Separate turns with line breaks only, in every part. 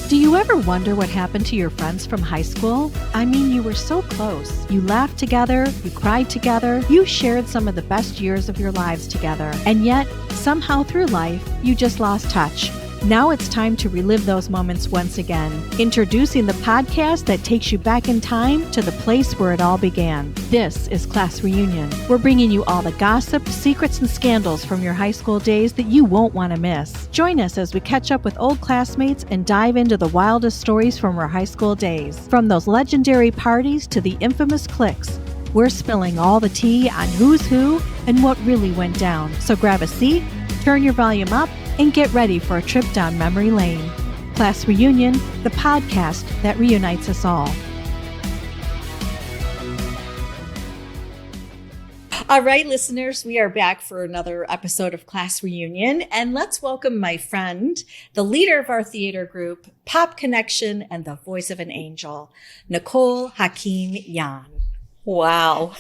Do you ever wonder what happened to your friends from high school? I mean, you were so close. You laughed together, you cried together, you shared some of the best years of your lives together. And yet, somehow through life, you just lost touch. Now it's time to relive those moments once again. Introducing the podcast that takes you back in time to the place where it all began. This is Class Reunion. We're bringing you all the gossip, secrets, and scandals from your high school days that you won't want to miss. Join us as we catch up with old classmates and dive into the wildest stories from our high school days. From those legendary parties to the infamous cliques, we're spilling all the tea on who's who and what really went down. So grab a seat, turn your volume up, and get ready for a trip down memory lane. Class Reunion, the podcast that reunites us all. All right, listeners, we are back for another episode of Class Reunion, and let's welcome my friend, the leader of our theater group, Pop Connection, and the voice of an angel, Nicole Hakim Yohn.
Wow.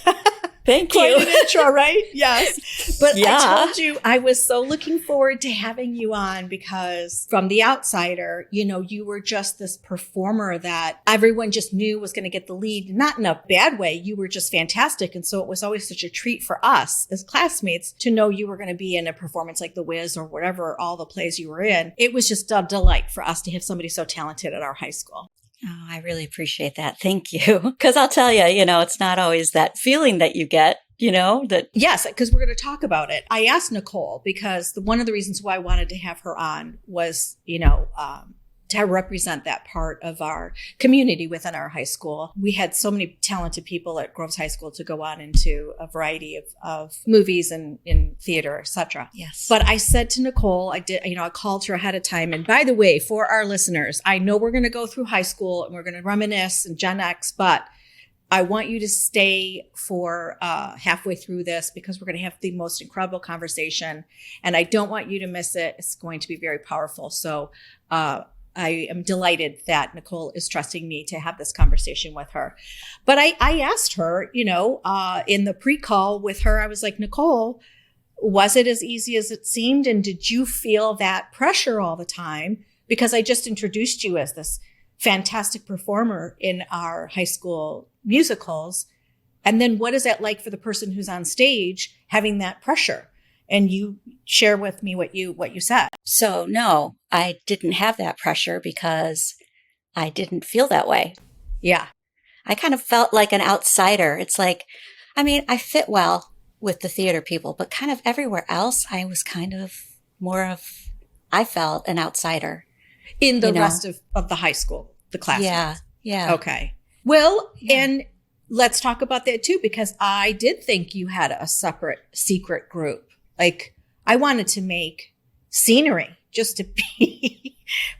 Thank you.
Quite an intro, right? Yes. But
Yeah.
I told you I was so looking forward to having you on because from the outsider, you know, you were just this performer that everyone just knew was going to get the lead, not in a bad way. You were just fantastic. And so it was always such a treat for us as classmates to know you were going to be in a performance like The Wiz or whatever, all the plays you were in. It was just a delight for us to have somebody so talented at our high school.
Oh, I really appreciate that. Thank you. Because I'll tell you, it's not always that feeling that you get, that.
Yes, because we're going to talk about it. I asked Nicole because one of the reasons why I wanted to have her on was, to represent that part of our community within our high school. We had so many talented people at Groves High School to go on into a variety of movies and in theater, etc.
Yes.
But I said to Nicole, I called her ahead of time. And by the way, for our listeners, I know we're going to go through high school and we're going to reminisce and Gen X, but I want you to stay for halfway through this because we're going to have the most incredible conversation. And I don't want you to miss it. It's going to be very powerful. So, I am delighted that Nicole is trusting me to have this conversation with her. But I asked her, in the pre-call with her, I was like, Nicole, was it as easy as it seemed? And did you feel that pressure all the time? Because I just introduced you as this fantastic performer in our high school musicals. And then what is that like for the person who's on stage having that pressure? And you share with me what you said.
So no, I didn't have that pressure because I didn't feel that way.
Yeah.
I kind of felt like an outsider. It's like, I fit well with the theater people, but kind of everywhere else, I was kind of I felt an outsider.
In the rest of the high school, the classes.
Yeah.
Okay. Well, and let's talk about that too, because I did think you had a separate secret group. Like I wanted to make scenery just to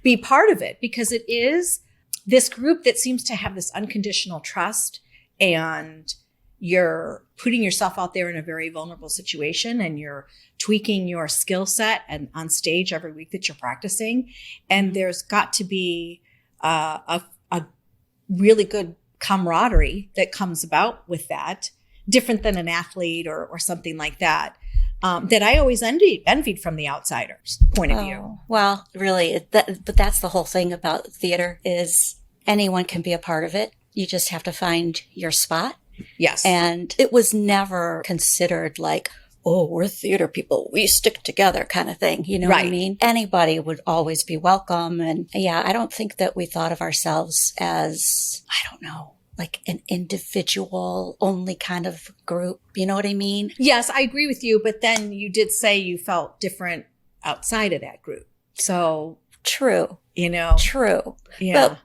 be part of it because it is this group that seems to have this unconditional trust and you're putting yourself out there in a very vulnerable situation and you're tweaking your skill set and on stage every week that you're practicing. And there's got to be a really good camaraderie that comes about with that, different than an athlete or something like that. That I always envied from the outsider's point of view.
Well, really, but that's the whole thing about theater is anyone can be a part of it. You just have to find your spot.
Yes.
And it was never considered like, oh, we're theater people, we stick together kind of thing. You know what I mean? Anybody would always be welcome. And I don't think that we thought of ourselves as, like an individual only kind of group. You know what I mean?
Yes, I agree with you. But then you did say you felt different outside of that group. So
true. True.
Yeah.
But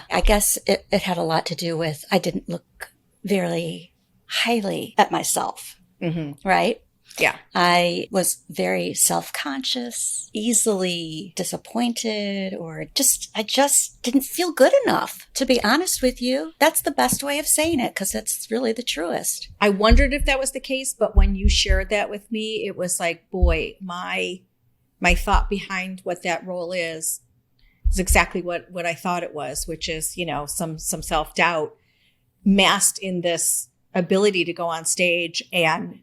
I guess it had a lot to do with, I didn't look very highly at myself.
Mm-hmm.
Right?
Yeah.
I was very self-conscious, easily disappointed, or I just didn't feel good enough, to be honest with you. That's the best way of saying it, because it's really the truest.
I wondered if that was the case, but when you shared that with me, it was like, boy, my thought behind what that role is exactly what I thought it was, which is, some self-doubt masked in this ability to go on stage and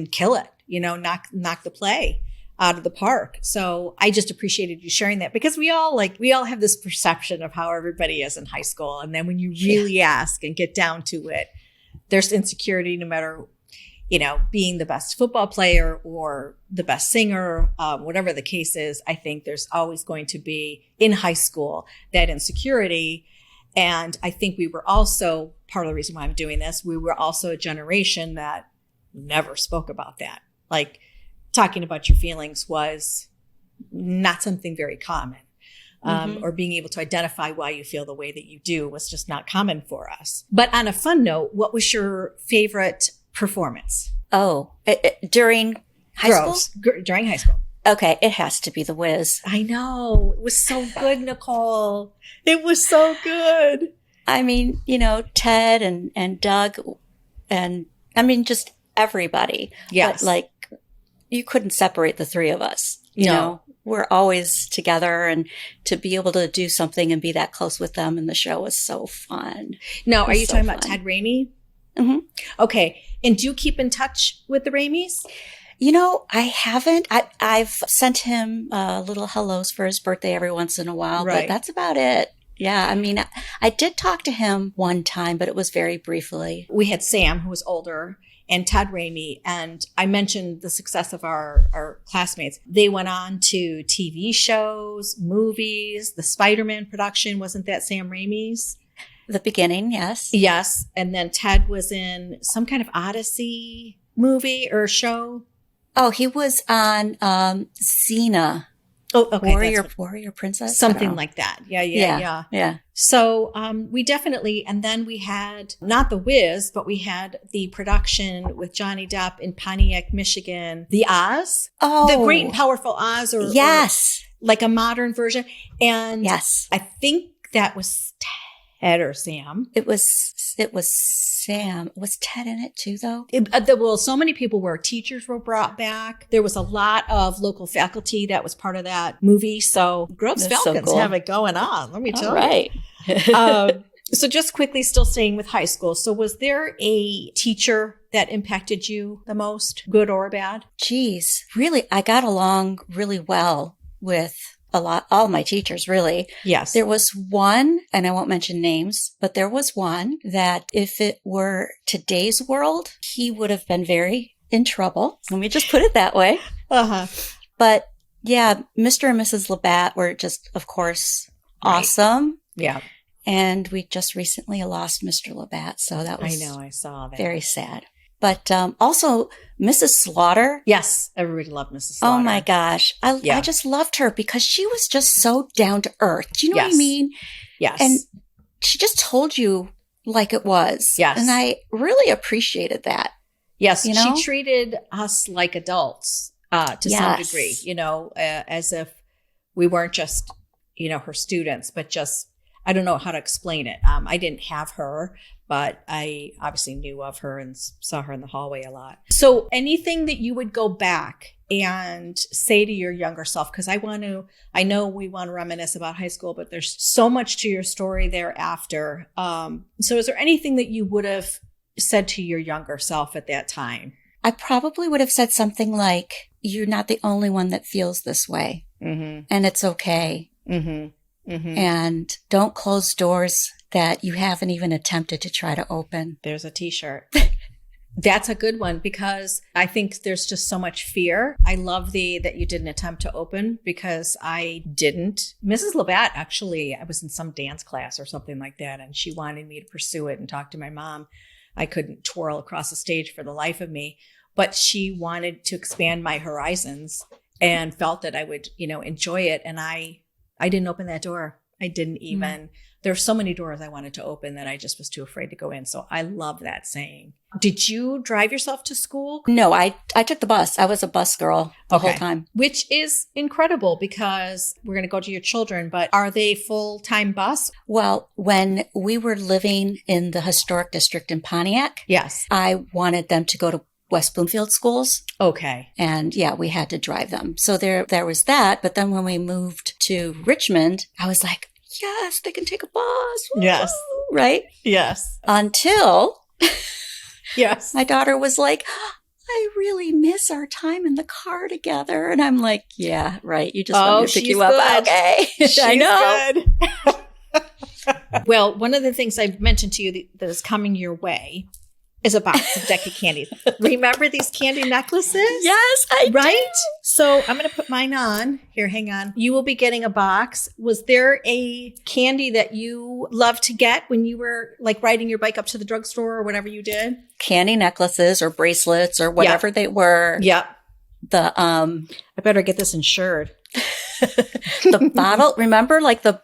kill it, knock the play.
out of the park. So I just appreciated you sharing that, because we all have this perception of how everybody is in high school. And then when you really ask and get down to it, there's insecurity no matter, being the best football player or the best singer, whatever the case is. I think there's always going to be in high school that insecurity. And I think we were also, part of the reason why I'm doing this, we were also a generation that never spoke about that. Like, talking about your feelings was not something very common. Or being able to identify why you feel the way that you do was just not common for us. But on a fun note, what was your favorite performance?
Oh, during high school?
During high school.
Okay, it has to be The Wiz.
I know. It was so good, Nicole. It was so good.
I mean, Ted and Doug and just everybody.
Yes.
But, like, you couldn't separate the three of us. You know, we're always together, and to be able to do something and be that close with them in the show was so fun.
Now, are you talking about Ted Raimi?
Mm-hmm.
Okay. And do you keep in touch with the Raimis?
I haven't. I've sent him little hellos for his birthday every once in a while, but that's about it. Yeah. I mean, I did talk to him one time, but it was very briefly.
We had Sam, who was older, and Ted Raimi. And I mentioned the success of our classmates. They went on to TV shows, movies, the Spider-Man production. Wasn't that Sam Raimi's?
The beginning, yes.
Yes. And then Ted was in some kind of Odyssey movie or show.
Oh, he was on Xena.
Oh, okay.
Warrior Princess?
Something like that. Yeah. So we definitely, and then we had not The Wiz, but we had the production with Johnny Depp in Pontiac, Michigan, The Oz.
Oh.
The Great and Powerful Oz, or like a modern version. And
yes,
I think that was Ted or Sam.
It was Sam. Was Ted in it too, though?
Well, so many people were. Teachers were brought back. There was a lot of local faculty that was part of that movie. So Grove's Falcons have it going on. Let me tell you.
Right.
So just quickly, still staying with high school. So was there a teacher that impacted you the most, good or bad?
Geez, really, I got along really well with all my teachers, really.
Yes.
There was one, and I won't mention names, but there was one that if it were today's world, he would have been very in trouble. Let me just put it that way. But yeah, Mr. and Mrs. Labatt were just, of course, awesome.
Yeah.
And we just recently lost Mr. Labatt. So that was,
I saw that.
Very sad. But also Mrs. Slaughter.
Yes, everybody loved Mrs. Slaughter.
Oh my gosh. I just loved her because she was just so down to earth. Do you know what I mean?
Yes.
And she just told you like it was.
Yes.
And I really appreciated that.
Yes. She treated us like adults to some degree, as if we weren't just, her students, but just, I don't know how to explain it. I didn't have her, but I obviously knew of her and saw her in the hallway a lot. So anything that you would go back and say to your younger self, because I know we want to reminisce about high school, but there's so much to your story thereafter. So is there anything that you would have said to your younger self at that time?
I probably would have said something like, you're not the only one that feels this way. Mm-hmm. And it's okay. Mm-hmm. Mm-hmm. And don't close doors that you haven't even attempted to try to open.
There's a t-shirt. That's a good one, because I think there's just so much fear. I love that you didn't attempt to open, because I didn't. Mrs. Labatt, actually, I was in some dance class or something like that, and she wanted me to pursue it and talk to my mom. I couldn't twirl across the stage for the life of me, but she wanted to expand my horizons and felt that I would, enjoy it. And I didn't open that door. I didn't even, there's so many doors I wanted to open that I just was too afraid to go in. So I love that saying. Did you drive yourself to school?
No, I took the bus. I was a bus girl the whole time.
Which is incredible, because we're going to go to your children, but are they full-time bus?
Well, when we were living in the historic district in Pontiac,
yes,
I wanted them to go to West Bloomfield schools.
Okay.
And we had to drive them. So there was that. But then when we moved to Richmond, I was like, yes, they can take a bus. Woo!
Yes.
Right?
Yes.
Until
yes,
my daughter was like, I really miss our time in the car together. And I'm like, yeah, right. You just want me to pick you up.
Good.
Okay.
She's
I know.
Good. Well, one of the things I've mentioned to you that is coming your way is a box of deck of candies. Remember these candy necklaces?
Yes, I
right?
do.
So I'm going to put mine on. Here, hang on. You will be getting a box. Was there a candy that you loved to get when you were like riding your bike up to the drugstore or whatever you did?
Candy necklaces or bracelets or whatever they were.
Yep.
I
better get this insured.
The bottle, remember like the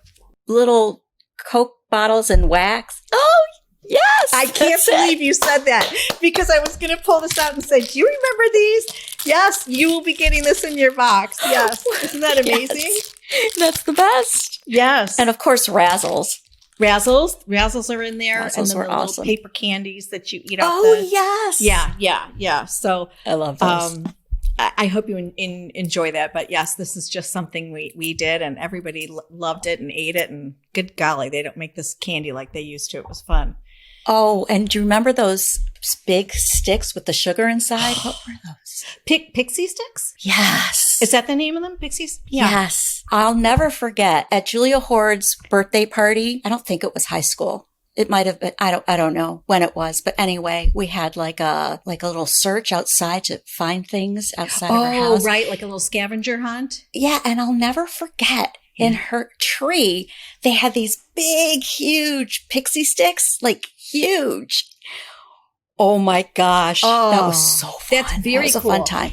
little Coke bottles and wax? Oh, yes.
I can't believe you said that because I was going to pull this out and say, do you remember these? Yes, you will be getting this in your box. Yes. Isn't that amazing?
Yes. That's the best.
Yes.
And of course, Razzles.
Razzles are in there.
Razzles
and then
were
the
awesome.
little paper candies that you eat off
yes.
Yeah. So
I love those.
I hope you enjoy that. But yes, this is just something we did and everybody loved it and ate it. And good golly, they don't make this candy like they used to. It was fun.
Oh, and do you remember those big sticks with the sugar inside? What were those?
Pixie sticks?
Yes.
Is that the name of them? Pixies? Yeah.
Yes. I'll never forget at Julia Hord's birthday party. I don't think it was high school. It might have been. I don't know when it was, but anyway, we had like a little search outside to find things outside of our house.
Oh, right. Like a little scavenger hunt.
Yeah. And I'll never forget in her tree, they had these big, huge pixie sticks, like huge. Oh my gosh. That was so fun.
That's very
cool.
cool.
A fun time.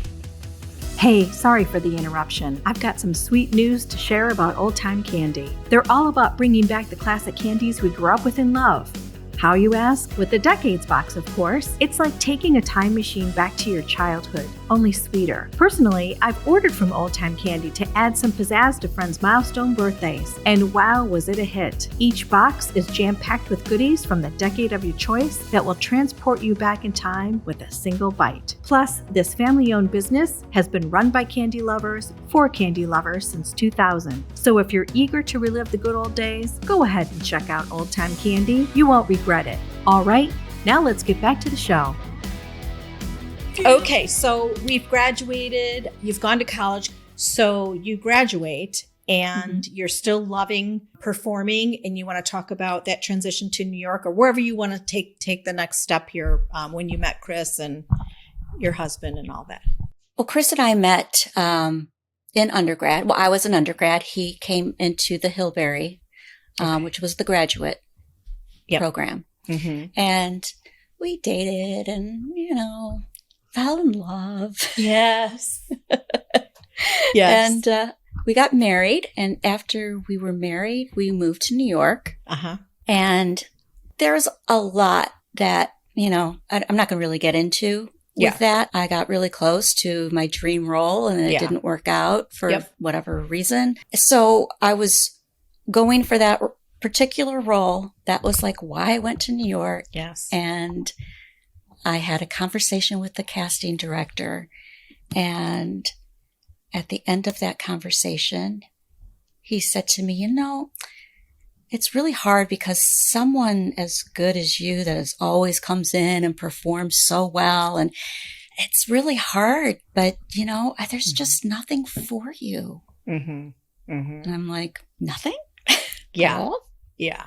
Hey, sorry for the interruption. I've got some sweet news to share about Old Time Candy. They're all about bringing back the classic candies we grew up with and love. How, you ask? With the Decades box, of course. It's like taking a time machine back to your childhood, only sweeter. Personally, I've ordered from Old Time Candy to add some pizzazz to friends' milestone birthdays, and wow, was it a hit. Each box is jam-packed with goodies from the decade of your choice that will transport you back in time with a single bite. Plus, this family-owned business has been run by candy lovers for candy lovers since 2000. So if you're eager to relive the good old days, go ahead and check out Old Time Candy. You won't regret it. All right, now let's get back to the show.
Okay, so we've graduated. You've gone to college. So you graduate and you're still loving performing and you want to talk about that transition to New York or wherever you want to take the next step here when you met Chris and your husband and all that.
Well, Chris and I met in undergrad. Well, I was an undergrad. He came into the Hillberry, which was the graduate program. Mm-hmm. And we dated and, fell in love.
Yes. Yes.
And we got married. And after we were married, we moved to New York. Uh-huh. And there's a lot that, I'm not going to really get into with that. I got really close to my dream role and it didn't work out for whatever reason. So I was going for that particular role. That was like why I went to New York.
Yes.
And I had a conversation with the casting director. And at the end of that conversation, he said to me, it's really hard because someone as good as you that always comes in and performs so well. And it's really hard, but there's just nothing for you. Mm-hmm. Mm-hmm. And I'm like, nothing?
Yeah. Yeah.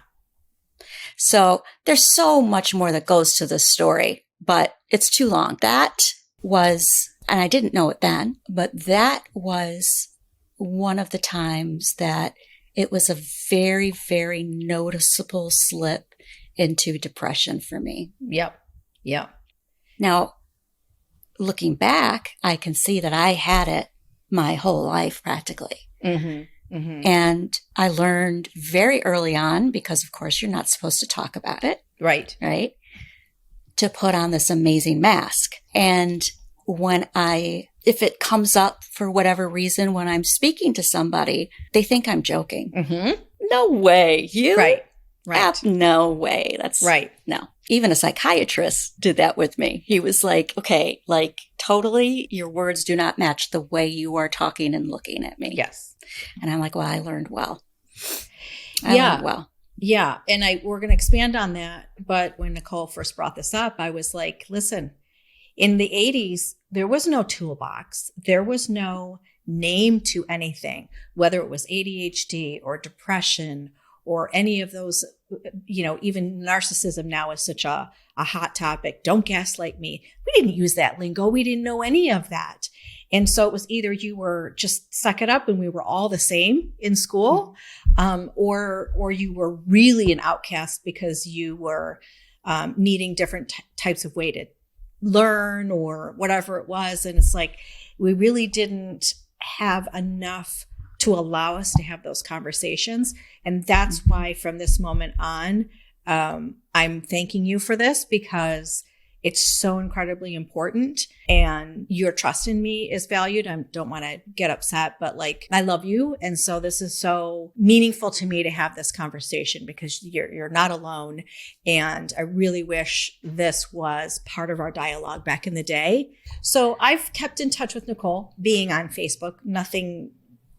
So there's so much more that goes to this story, but it's too long. That was, and I didn't know it then, but that was one of the times that it was a very, very noticeable slip into depression for me.
Yep. Yep.
Now, looking back, I can see that I had it my whole life practically. Mm-hmm. Mm-hmm. And I learned very early on, because of course you're not supposed to talk about it.
Right.
Right. To put on this amazing mask. And if it comes up for whatever reason, when I'm speaking to somebody, they think I'm joking. Mm-hmm. No way. You?
Right. Right.
No way. That's
right.
No. Even a psychiatrist did that with me. He was like, okay, like totally your words do not match the way you are talking and looking at me.
Yes.
And I'm like, well, I learned well.
I
learned well.
Yeah. And we're going to expand on that. But when Nicole first brought this up, I was like, listen, In the 80s, there was no toolbox. There was no name to anything, whether it was ADHD or depression or any of those, even narcissism now is such a hot topic. Don't gaslight me. We didn't use that lingo. We didn't know any of that. And so it was either you were just suck it up and we were all the same in school, or you were really an outcast because you were needing different types of way to learn or whatever it was. And it's like, we really didn't have enough to allow us to have those conversations. And that's why from this moment on, I'm thanking you for this, because it's so incredibly important and your trust in me is valued. I don't want to get upset, but I love you. And so this is so meaningful to me to have this conversation because you're not alone. And I really wish this was part of our dialogue back in the day. So I've kept in touch with Nicole, being on Facebook, nothing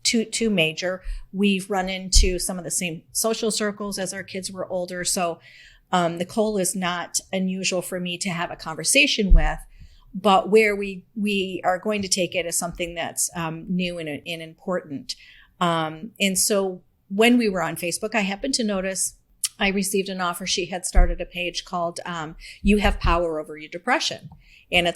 too major. We've run into some of the same social circles as our kids were older. So Nicole is not unusual for me to have a conversation with, but where we are going to take it is something that's new and important. And so when we were on Facebook, I happened to notice I received an offer. She had started a page called You Have Power Over Your Depression. And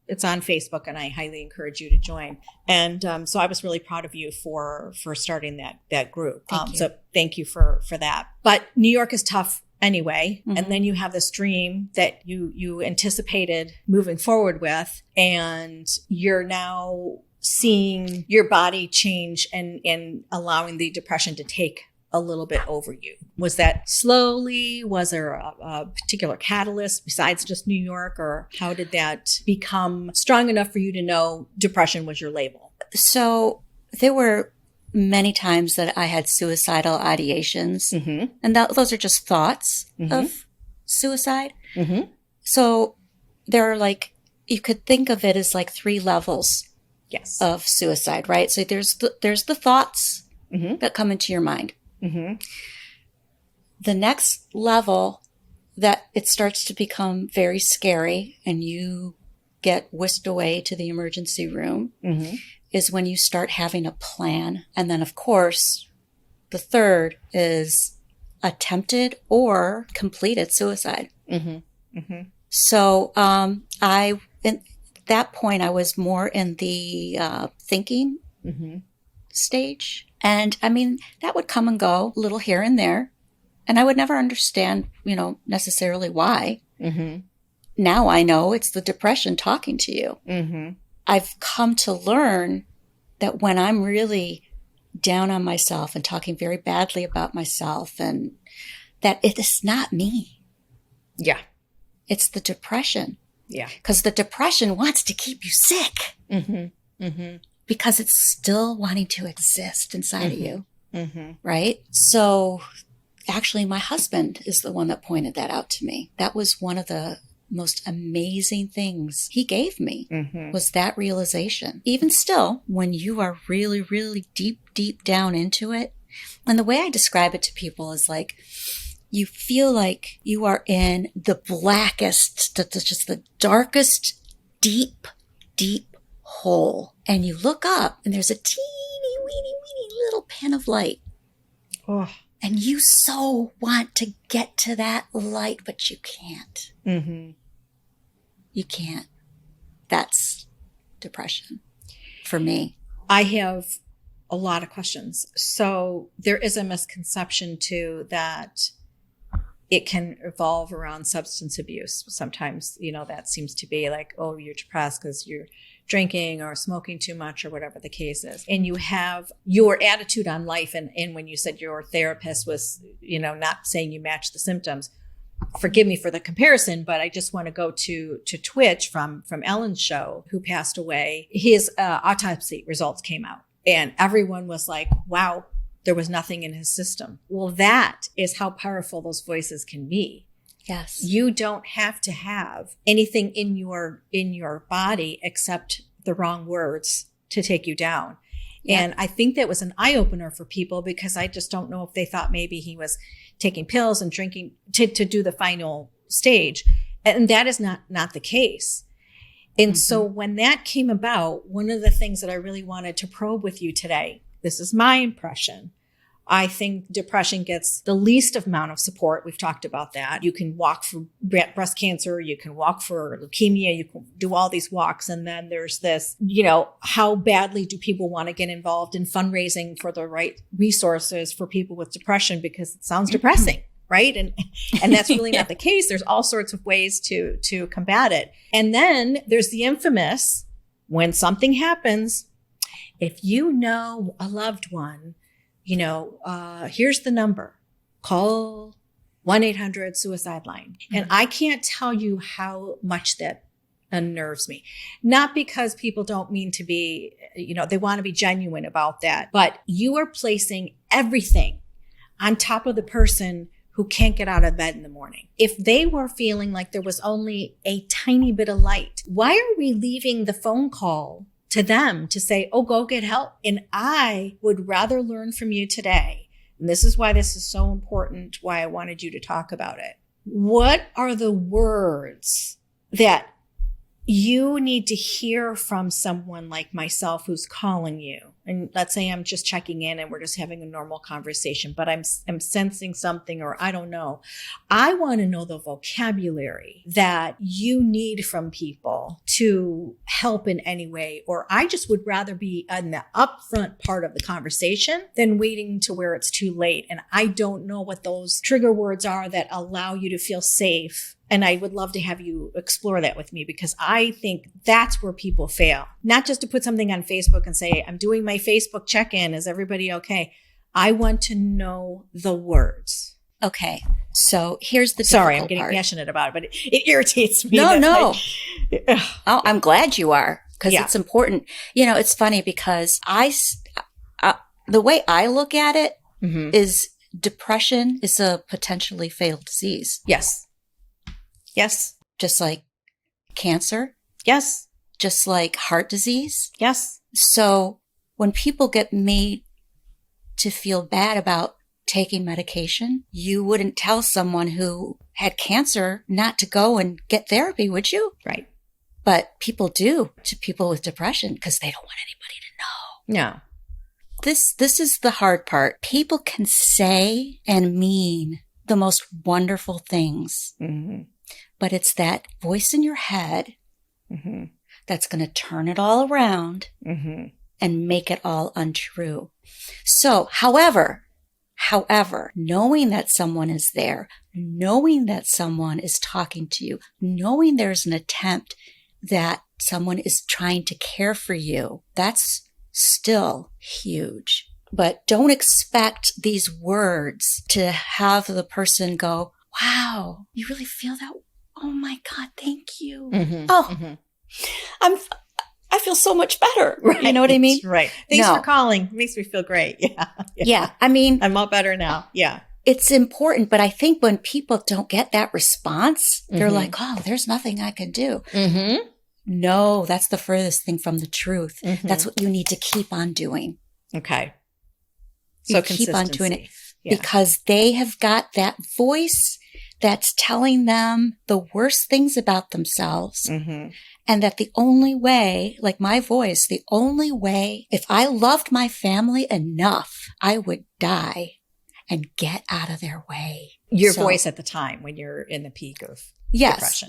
it's on Facebook, and I highly encourage you to join. And so I was really proud of you for starting that group. So thank you for that. But New York is tough anyway. Mm-hmm. And then you have this dream that you anticipated moving forward with, and you're now seeing your body change and allowing the depression to take a little bit over you. Was that slowly? Was there a particular catalyst besides just New York, or how did that become strong enough for you to know depression was your label?
So there were many times that I had suicidal ideations, mm-hmm. and those are just thoughts mm-hmm. of suicide. Mm-hmm. So there are you could think of it as 3 levels of suicide, right? So there's the thoughts mm-hmm. that come into your mind. Mm-hmm. The next level that it starts to become very scary and you get whisked away to the emergency room mm-hmm. is when you start having a plan. And then, of course, the third is attempted or completed suicide. Mm-hmm. Mm-hmm. So at that point, I was more in the thinking mm-hmm. stage. And I mean, that would come and go a little here and there. And I would never understand, necessarily why. Mm-hmm. Now I know it's the depression talking to you. Mm-hmm. I've come to learn that when I'm really down on myself and talking very badly about myself, and that it is not me.
Yeah.
It's the depression.
Yeah.
Because the depression wants to keep you sick. Mm-hmm. Mm-hmm. Because it's still wanting to exist inside mm-hmm. of you. Mm-hmm. Right? So actually, my husband is the one that pointed that out to me. That was one of the most amazing things he gave me mm-hmm. was that realization. Even still, when you are really, really deep down into it, and the way I describe it to people is you feel like you are in the blackest, just the darkest, deep hole. And you look up and there's a teeny, weeny little pin of light. Oh. And you so want to get to that light, but you can't. Mm-hmm. You can't. That's depression for me.
I have a lot of questions. So there is a misconception too that it can evolve around substance abuse. Sometimes, that seems to be oh, you're depressed because you're drinking or smoking too much or whatever the case is. And you have your attitude on life. And when you said your therapist was, not saying you match the symptoms, forgive me for the comparison, but I just want to go to Twitch from Ellen's show, who passed away. His autopsy results came out and everyone was like, wow, there was nothing in his system. Well, that is how powerful those voices can be.
Yes.
You don't have to have anything in your body except the wrong words to take you down. Yep. And I think that was an eye opener for people, because I just don't know if they thought maybe he was taking pills and drinking to do the final stage. And that is not the case. And so when that came about, one of the things that I really wanted to probe with you today, this is my impression. I think depression gets the least amount of support. We've talked about that. You can walk for breast cancer. You can walk for leukemia. You can do all these walks. And then there's this, how badly do people want to get involved in fundraising for the right resources for people with depression? Because it sounds depressing, right? And that's really not the case. There's all sorts of ways to combat it. And then there's the infamous, when something happens, if you know a loved one, here's the number, call 1-800-SUICIDE line. And I can't tell you how much that unnerves me. Not because people don't mean to be, they want to be genuine about that, but you are placing everything on top of the person who can't get out of bed in the morning. If they were feeling like there was only a tiny bit of light, why are we leaving the phone call to them to say, oh, go get help? And I would rather learn from you today. And this is why this is so important, why I wanted you to talk about it. What are the words that you need to hear from someone like myself who's calling you? And let's say I'm just checking in and we're just having a normal conversation, but I'm sensing something, or I don't know. I want to know the vocabulary that you need from people to help in any way, or I just would rather be in the upfront part of the conversation than waiting to where it's too late. And I don't know what those trigger words are that allow you to feel safe. And I would love to have you explore that with me, because I think that's where people fail. Not just to put something on Facebook and say, I'm doing my Facebook check-in. Is everybody okay? I want to know the words.
Okay. So here's the
Sorry, I'm getting
part.
passionate about it, but it irritates me.
No. Oh, I'm glad you are, because it's important. It's funny because the way I look at it is depression is a potentially fatal disease.
Yes. Yes.
Just like cancer.
Yes.
Just like heart disease.
Yes.
So when people get made to feel bad about taking medication, you wouldn't tell someone who had cancer not to go and get therapy, would you?
Right.
But people do to people with depression because they don't want anybody to know.
No.
This is the hard part. People can say and mean the most wonderful things. But it's that voice in your head that's going to turn it all around and make it all untrue. So, however, knowing that someone is there, knowing that someone is talking to you, knowing there's an attempt that someone is trying to care for you, that's still huge. But don't expect these words to have the person go, wow, you really feel that? Oh my God, thank you. I feel so much better.
Right.
You know what I mean?
Right. Thanks for calling. Makes me feel great. Yeah.
I mean,
I'm all better now. Yeah.
It's important, but I think when people don't get that response, they're like, oh, there's nothing I can do. No, that's the furthest thing from the truth. That's what you need to keep on doing.
Okay. So
keep on doing it because they have got that voice that's telling them the worst things about themselves. And that the only way, like my voice, the only way, if I loved my family enough, I would die and get out of their way.
Your voice at the time when you're in the peak of depression.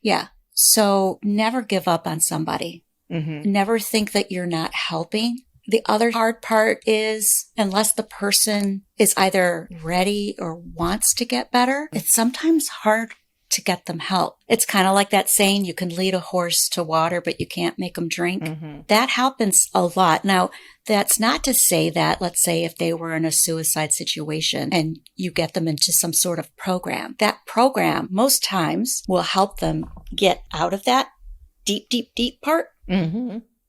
Yeah. So never give up on somebody. Never think that you're not helping. The other hard part is, unless the person is either ready or wants to get better, it's sometimes hard to get them help. It's kind of like that saying, you can lead a horse to water, but you can't make them drink. That happens a lot. Now, that's not to say that, let's say if they were in a suicide situation and you get them into some sort of program, that program most times will help them get out of that deep, deep, deep part.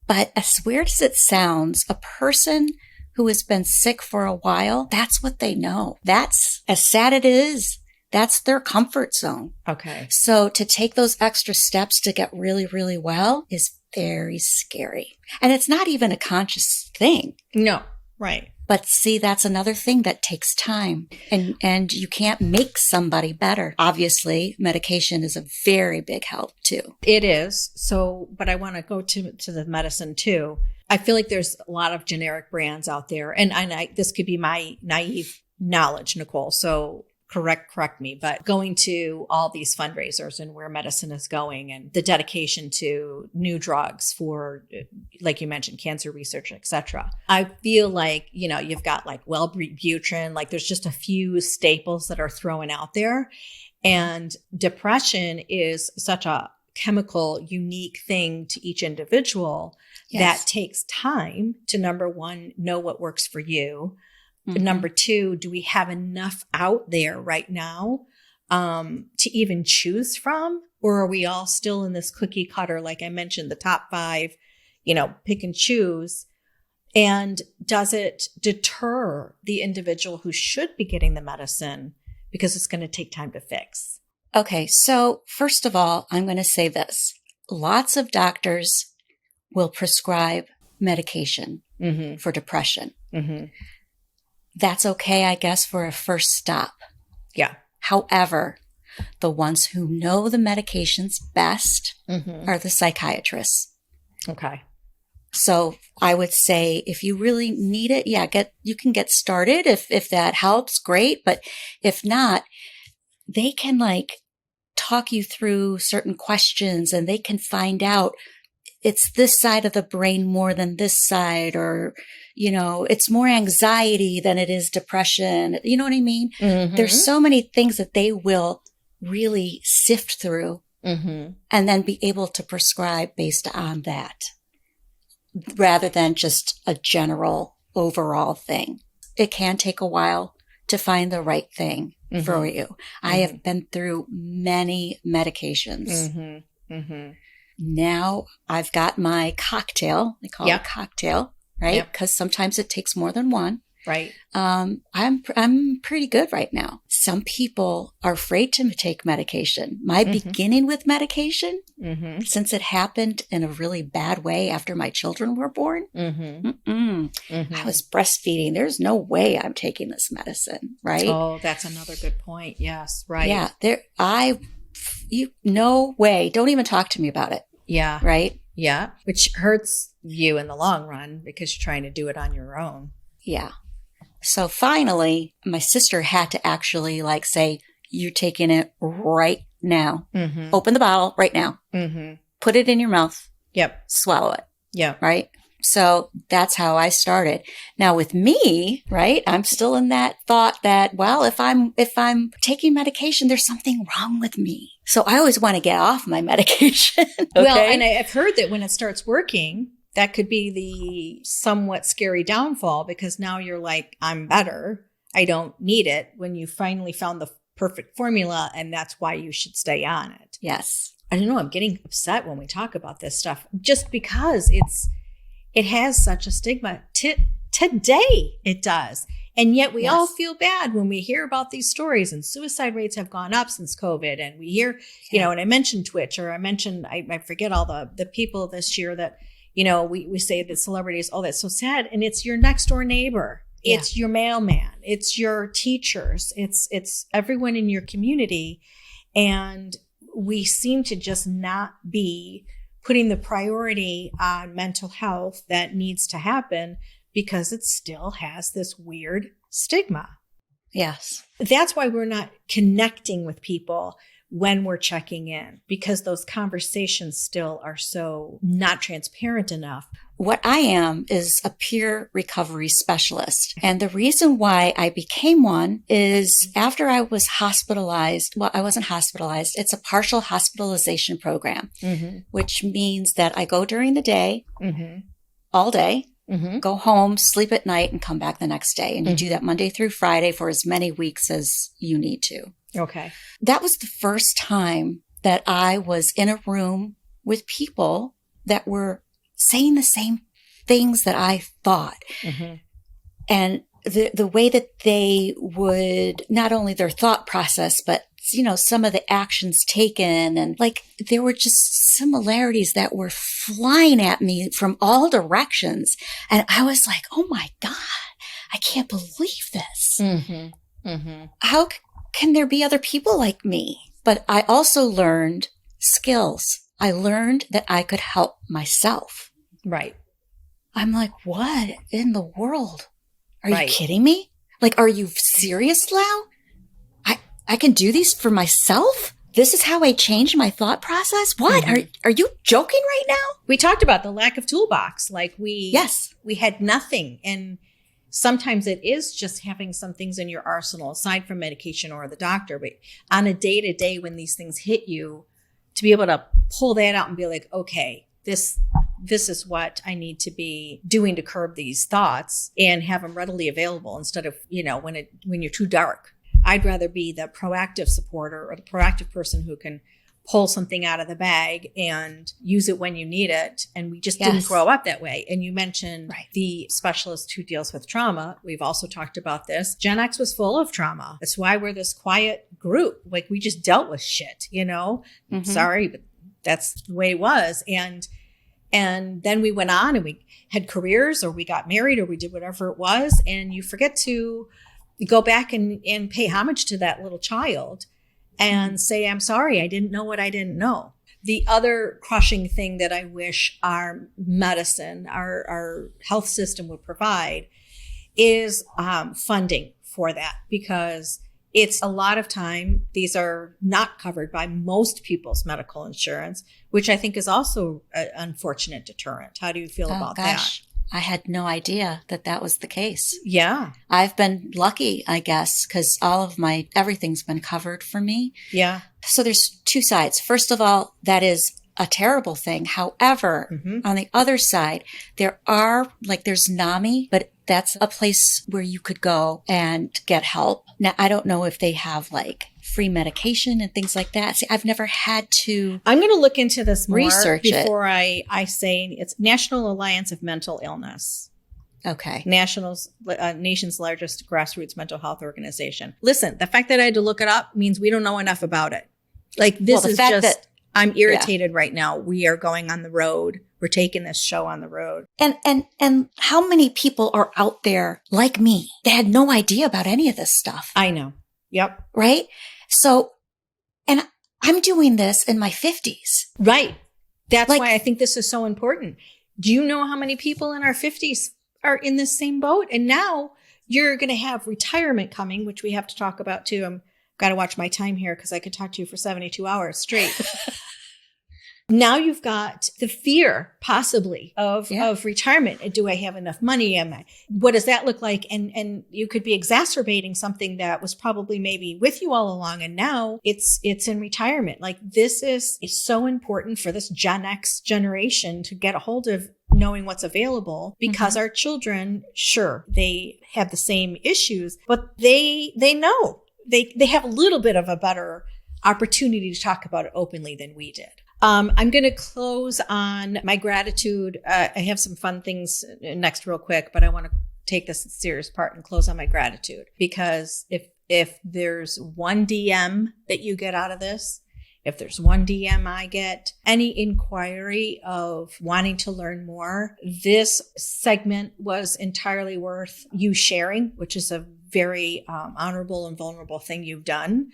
But as weird as it sounds, a person who has been sick for a while, that's what they know. That's, as sad it is, that's their comfort zone.
Okay.
So to take those extra steps to get really, really well is very scary. And it's not even a conscious thing.
No. Right.
But see, that's another thing that takes time, and you can't make somebody better. Obviously, medication is a very big help too.
It is. So, but I want to go to the medicine too. I feel like there's a lot of generic brands out there, and this could be my naive knowledge, Nicole. So correct me, but going to all these fundraisers and where medicine is going and the dedication to new drugs for, like you mentioned, cancer research, etc. I feel like, you've got like Wellbutrin, like there's just a few staples that are thrown out there. And depression is such a chemical, unique thing to each individual that takes time to, number one, know what works for you. Mm-hmm. Number two, do we have enough out there right now to even choose from? Or are we all still in this cookie cutter, like I mentioned, the top 5, pick and choose? And does it deter the individual who should be getting the medicine because it's going to take time to fix?
Okay, so first of all, I'm going to say this. Lots of doctors will prescribe medication for depression. Mm-hmm. That's okay, I guess, for a first stop.
Yeah.
However, the ones who know the medications best are the psychiatrists.
Okay.
So I would say if you really need it, you can get started. If that helps, great. But if not, they can talk you through certain questions, and they can find out it's this side of the brain more than this side, or, it's more anxiety than it is depression. You know what I mean? Mm-hmm. There's so many things that they will really sift through and then be able to prescribe based on that, rather than just a general overall thing. It can take a while to find the right thing for you. I have been through many medications. Now I've got my cocktail. They call it a cocktail, right? Because sometimes it takes more than one.
Right.
I'm pretty good right now. Some people are afraid to take medication. My beginning with medication, since it happened in a really bad way after my children were born, I was breastfeeding. There's no way I'm taking this medicine, right?
Oh, that's another good point. Yes, right.
Yeah, no way. Don't even talk to me about it.
Yeah.
Right?
Yeah. Which hurts you in the long run because you're trying to do it on your own.
Yeah. So finally, my sister had to actually say, you're taking it right now. Open the bottle right now. Put it in your mouth.
Yep.
Swallow it.
Yeah.
Right? So that's how I started. Now with me, right, I'm still in that thought that, well, if I'm taking medication, there's something wrong with me. So I always want to get off my medication. Okay?
Well, and I've heard that when it starts working, that could be the somewhat scary downfall, because now you're like, I'm better. I don't need it, when you finally found the perfect formula, and that's why you should stay on it.
Yes.
I don't know. I'm getting upset when we talk about this stuff just because it has such a stigma. Today it does. And yet we all feel bad when we hear about these stories, and suicide rates have gone up since COVID. And we hear, and I mentioned Twitch, or I forget all the people this year that, we say that celebrities, oh, that's so sad. And it's your next door neighbor. Yeah. It's your mailman. It's your teachers. It's everyone in your community. And we seem to just not be putting the priority on mental health that needs to happen, because it still has this weird stigma.
Yes.
That's why we're not connecting with people when we're checking in, because those conversations still are so not transparent enough.
What I am is a peer recovery specialist. And the reason why I became one is after I was hospitalized. Well, I wasn't hospitalized. It's a partial hospitalization program, which means that I go during the day, all day, go home, sleep at night, and come back the next day. And you do that Monday through Friday for as many weeks as you need to.
Okay.
That was the first time that I was in a room with people that were saying the same things that I thought. And the way that they would, not only their thought process, but some of the actions taken, and there were just similarities that were flying at me from all directions. And I was like, oh my God, I can't believe this.
Mm-hmm. Mm-hmm.
How can there be other people like me? But I also learned skills. I learned that I could help myself.
Right.
I'm like, what in the world? Are
Right.
you kidding me? Like, are you serious, Lau? I can do these for myself? This is how I change my thought process? What? Are you joking right now?
We talked about the lack of toolbox. Like we had nothing. And sometimes it is just having some things in your arsenal aside from medication or the doctor. But on a day to day when these things hit you, to be able to pull that out and be like, okay, this is what I need to be doing to curb these thoughts and have them readily available instead of, when you're too dark. I'd rather be the proactive supporter or the proactive person who can pull something out of the bag and use it when you need it. And we just didn't grow up that way. And you mentioned the specialist who deals with trauma. We've also talked about this. Gen X was full of trauma. That's why we're this quiet group. Like we just dealt with shit, Sorry, but that's the way it was. And then we went on and we had careers or we got married or we did whatever it was. And you forget to go back and pay homage to that little child and say, I'm sorry, I didn't know what I didn't know. The other crushing thing that I wish our medicine, our health system would provide is funding for that, because it's a lot of time. These are not covered by most people's medical insurance, which I think is also an unfortunate deterrent. How do you feel about that?
I had no idea that was the case.
Yeah.
I've been lucky, I guess, because everything's been covered for me.
Yeah.
So there's two sides. First of all, that is a terrible thing. However, on the other side, there's NAMI, but that's a place where you could go and get help. Now, I don't know if they have free medication and things like that. See, I've never had to.
I'm going to look into this more
research
before I say it's National Alliance of Mental Illness.
Okay.
Nation's largest grassroots mental health organization. Listen, the fact that I had to look it up means we don't know enough about it. I'm irritated right now. We are going on the road. We're taking this show on the road.
And how many people are out there like me that had no idea about any of this stuff?
I know. Yep.
Right? So, and I'm doing this in my 50s.
Right. That's why I think this is so important. Do you know how many people in our 50s are in this same boat? And now you're going to have retirement coming, which we have to talk about too. I've got to watch my time here because I could talk to you for 72 hours straight. Now you've got the fear possibly of retirement. Do I have enough money? What does that look like? And you could be exacerbating something that was probably maybe with you all along. And now it's in retirement. This is so important for this Gen X generation to get a hold of knowing what's available, because our children, sure, they have the same issues, but they know they have a little bit of a better opportunity to talk about it openly than we did. I'm going to close on my gratitude. I have some fun things next real quick, but I want to take this serious part and close on my gratitude, because if there's one DM that you get out of this, if there's one DM I get, any inquiry of wanting to learn more, this segment was entirely worth you sharing, which is a very honorable and vulnerable thing you've done.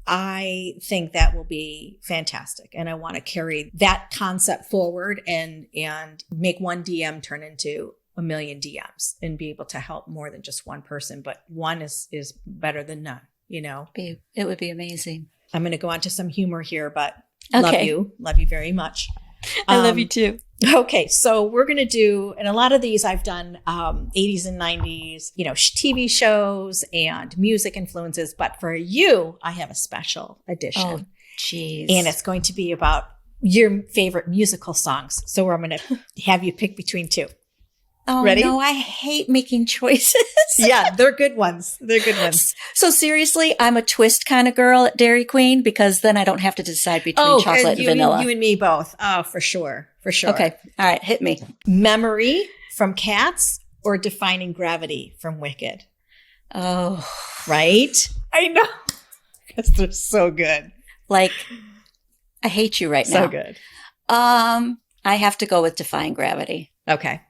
I think that will be fantastic. And I want to carry that concept forward and make one DM turn into a million DMs and be able to help more than just one person. But one is better than none, It
would be amazing.
I'm going to go on to some humor here, but
okay.
Love you very much.
I love you too.
Okay, so we're going to do, and a lot of these I've done 80s and 90s, TV shows and music influences. But for you, I have a special edition.
Oh, geez.
And it's going to be about your favorite musical songs. So I'm going to have you pick between two.
Oh,
ready?
No, I hate making choices.
Yeah, they're good ones.
So seriously, I'm a twist kind of girl at Dairy Queen, because then I don't have to decide between chocolate and vanilla.
You and me both. Oh, for sure.
Okay. All right. Hit me.
Memory from Cats or Defying Gravity from Wicked?
Oh.
Right? I know. Because they're so good.
I hate you right now.
So good.
I have to go with Defying Gravity.
Okay.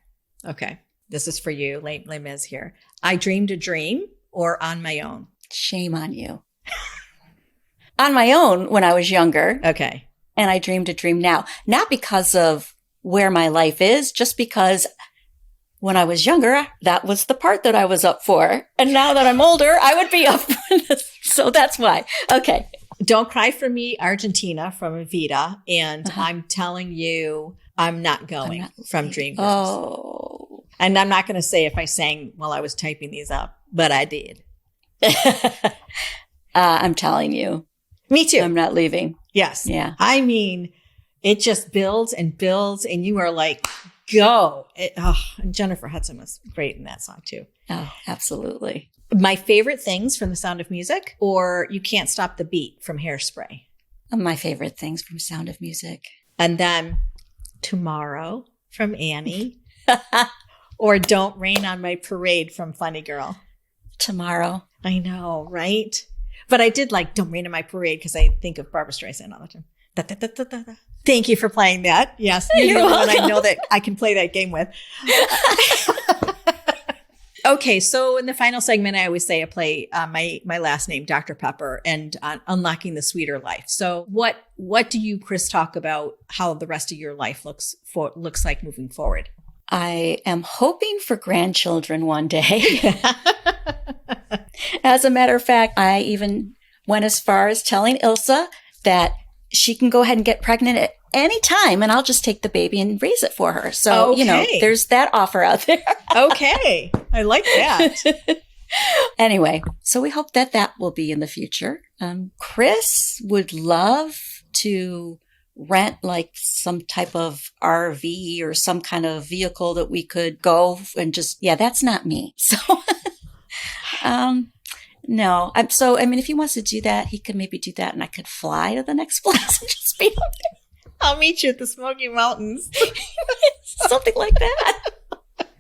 This is for you, Les Mis here. I dreamed a dream or on my own?
Shame on you. On my own when I was younger.
Okay.
And I dreamed a dream now. Not because of where my life is, just because when I was younger, that was the part that I was up for. And now that I'm older, I would be up for this. So that's why. Okay.
Don't Cry for Me, Argentina from Evita. And I'm telling you, I'm not going from Dreamgirls.
Oh.
And I'm not going to say if I sang while I was typing these up, but I did.
I'm telling you.
Me too.
I'm not leaving.
Yes.
Yeah.
I mean, it just builds and builds, and you are like, go. And Jennifer Hudson was great in that song too.
Oh, absolutely.
My favorite things from The Sound of Music, or You Can't Stop the Beat from Hairspray.
My favorite things from Sound of Music.
And then Tomorrow from Annie, or Don't Rain on My Parade from Funny Girl.
Tomorrow.
I know, right? But I did like Don't Rain on My Parade because I think of Barbra Streisand all the time. Da, da, da, da, da, da. Thank you for playing that. Yes. You're the one I know that I can play that game with. Okay, so in the final segment, I always say I play my last name, Dr. Pepper, and Unlocking the Sweeter Life. So what do you, Chris, talk about how the rest of your life looks like moving forward?
I am hoping for grandchildren one day. As a matter of fact, I even went as far as telling Ilsa that she can go ahead and get pregnant at any time, and I'll just take the baby and raise it for her. So, there's that offer out there.
Okay. I like that.
Anyway, so we hope that will be in the future. Chris would love to rent like some type of RV or some kind of vehicle that we could go and just, that's not me. So, no. If he wants to do that, he could maybe do that and I could fly to the next place and just be up there.
I'll meet you at the Smoky Mountains.
Something like that.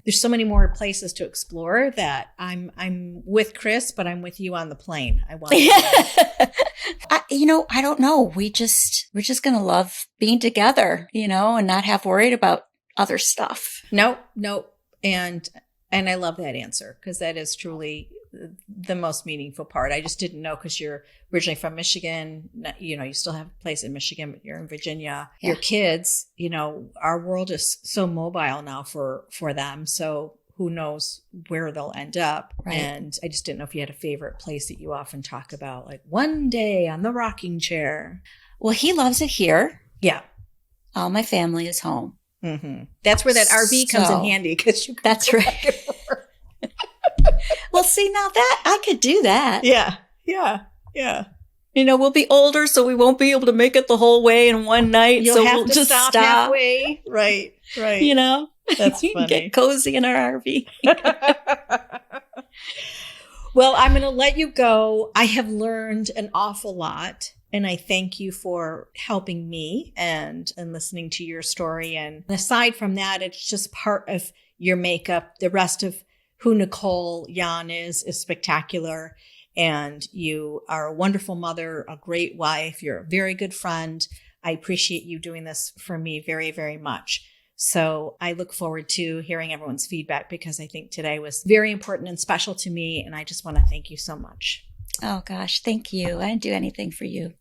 There's so many more places to explore that I'm with Chris, but I'm with you on the plane. I want
I don't know. We're just going to love being together, and not have worried about other stuff.
Nope. And I love that answer because that is truly the most meaningful part. I just didn't know because you're originally from Michigan, you still have a place in Michigan, but you're in Virginia. Yeah. Your kids, our world is so mobile now for them. So who knows where they'll end up. Right. And I just didn't know if you had a favorite place that you often talk about, like one day on the rocking chair.
Well, he loves it here.
Yeah.
All my family is home.
Mm-hmm. That's where that RV comes in handy because
that's right. Well, see, now that I could do that.
Yeah.
We'll be older, so we won't be able to make it the whole way in one night.
You'll
so
have
we'll
to
just
stop halfway. Right.
That's funny. Get cozy in our RV.
Well, I'm going to let you go. I have learned an awful lot. And I thank you for helping me and listening to your story. And aside from that, it's just part of your makeup. The rest of who Nicole Yohn is spectacular. And you are a wonderful mother, a great wife. You're a very good friend. I appreciate you doing this for me very, very much. So I look forward to hearing everyone's feedback because I think today was very important and special to me. And I just want to thank you so much.
Oh, gosh. Thank you. I didn't do anything for you.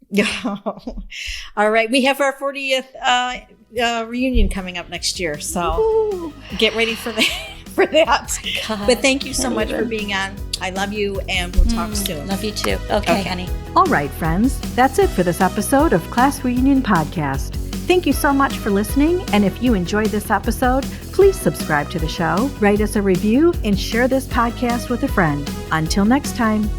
All right. We have our 40th reunion coming up next year. So get ready for that.
God,
but thank you so much for being on. I love you and we'll talk soon.
Love you too. Okay, honey.
All right, friends. That's it for this episode of Class Reunion Podcast. Thank you so much for listening. And if you enjoyed this episode, please subscribe to the show, write us a review, and share this podcast with a friend. Until next time.